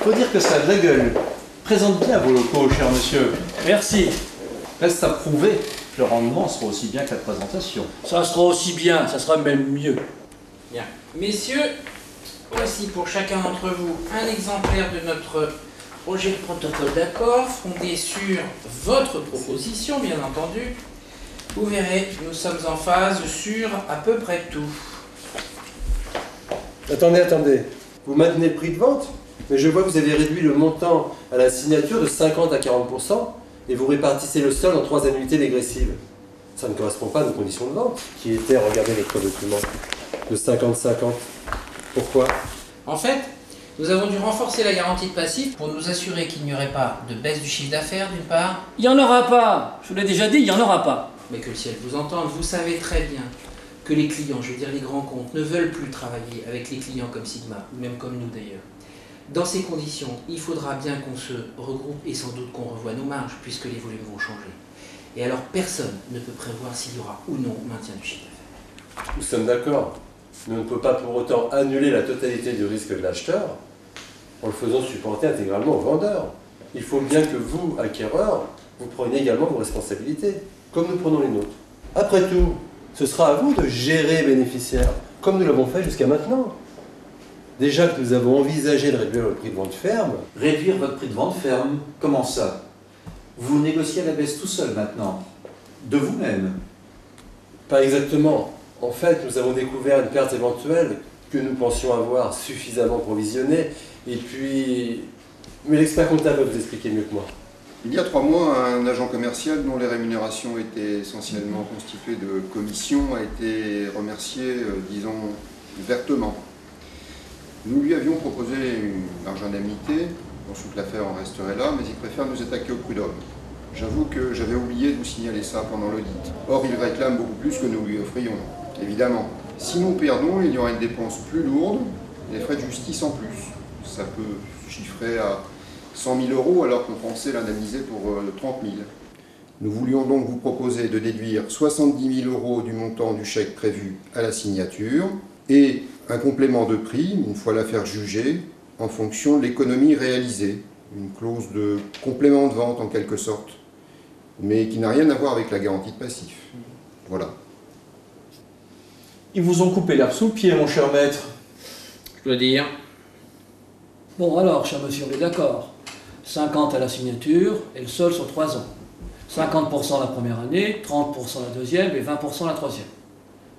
Faut dire que ça a de la gueule. Présente bien vos locaux, cher monsieur. Merci. Reste à prouver que le rendement sera aussi bien que la présentation. Ça sera aussi bien, ça sera même mieux. Bien. Messieurs, voici pour chacun d'entre vous un exemplaire de notre projet de protocole d'accord fondé sur votre proposition, bien entendu. Vous verrez, nous sommes en phase sur à peu près tout. Attendez. Vous maintenez le prix de vente, mais je vois que vous avez réduit le montant à la signature de 50 à 40% et vous répartissez le sol en 3 annuités dégressives. Ça ne correspond pas à nos conditions de vente, qui étaient, regardez notre document, de 50-50. Pourquoi? En fait, nous avons dû renforcer la garantie de passif pour nous assurer qu'il n'y aurait pas de baisse du chiffre d'affaires d'une part, Il n'y en aura pas. Je vous l'ai déjà dit, il n'y en aura pas. mais que le ciel vous entende. Vous savez très bien que les clients, je veux dire les grands comptes, ne veulent plus travailler avec les clients comme Sigma, ou même comme nous d'ailleurs. Dans ces conditions, il faudra bien qu'on se regroupe et sans doute qu'on revoie nos marges, puisque les volumes vont changer. Et alors personne ne peut prévoir s'il y aura ou non maintien du chiffre d'affaires. Nous sommes d'accord. Mais on ne peut pas pour autant annuler la totalité du risque de l'acheteur en le faisant supporter intégralement au vendeur. Il faut bien que vous, acquéreurs, vous preniez également vos responsabilités, comme nous prenons les nôtres. Après tout, ce sera à vous de gérer les bénéficiaires, comme nous l'avons fait jusqu'à maintenant. Déjà que nous avons envisagé de réduire le prix de vente ferme. Réduire votre prix de vente ferme, comment ça? Vous négociez à la baisse tout seul maintenant, de vous-même. Pas exactement. En fait, nous avons découvert une perte éventuelle que nous pensions avoir suffisamment provisionnée. Et puis... Mais l'expert comptable va vous expliquer mieux que moi. Il y a 3 mois, un agent commercial dont les rémunérations étaient essentiellement constituées de commissions a été remercié, disons, vertement. Nous lui avions proposé une large indemnité, pensons que l'affaire en resterait là, mais il préfère nous attaquer au prud'homme. J'avoue que j'avais oublié de vous signaler ça pendant l'audit. Or, il réclame beaucoup plus que nous lui offrions, évidemment. Si nous perdons, il y aura une dépense plus lourde, des frais de justice en plus. Ça peut chiffrer à 100 000 € alors qu'on pensait l'indemniser pour 30 000. Nous voulions donc vous proposer de déduire 70 000 € du montant du chèque prévu à la signature et un complément de prix, une fois l'affaire jugée, en fonction de l'économie réalisée. Une clause de complément de vente en quelque sorte, mais qui n'a rien à voir avec la garantie de passif. Voilà. Ils vous ont coupé l'herbe sous le pied, mon cher maître. Je dois dire. Bon alors, cher monsieur, on est d'accord. 50 à la signature et le sol sur 3 ans. 50% la première année, 30% la deuxième et 20% la troisième.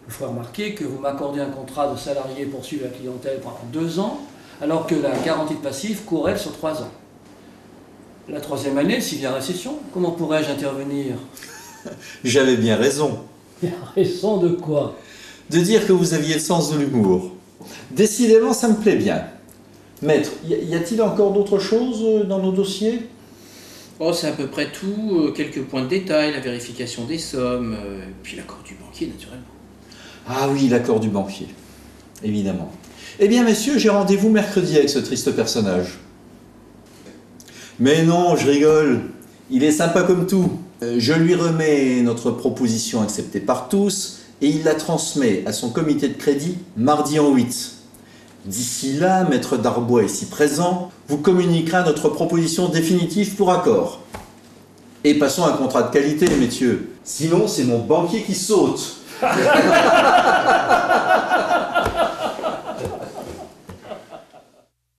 Je vous ferai remarquer que vous m'accordez un contrat de salarié pour suivre la clientèle pendant 2 ans, alors que la garantie de passif court elle sur 3 ans. La troisième année, s'il y a récession, comment pourrais-je intervenir? J'avais bien raison Il y a raison de quoi? de dire que vous aviez le sens de l'humour. Décidément, ça me plaît bien. Maître, y a-t-il encore d'autres choses dans nos dossiers? Oh, c'est à peu près tout. Quelques points de détail, la vérification des sommes, puis l'accord du banquier, naturellement. Ah oui, l'accord du banquier, évidemment. Eh bien, messieurs, j'ai rendez-vous mercredi avec ce triste personnage. Mais non, je rigole. Il est sympa comme tout. Je lui remets notre proposition acceptée par tous et il la transmet à son comité de crédit mardi en 8. D'ici là, maître Darbois ici présent vous communiquera notre proposition définitive pour accord. Et passons à un contrat de qualité, messieurs. Sinon, c'est mon banquier qui saute.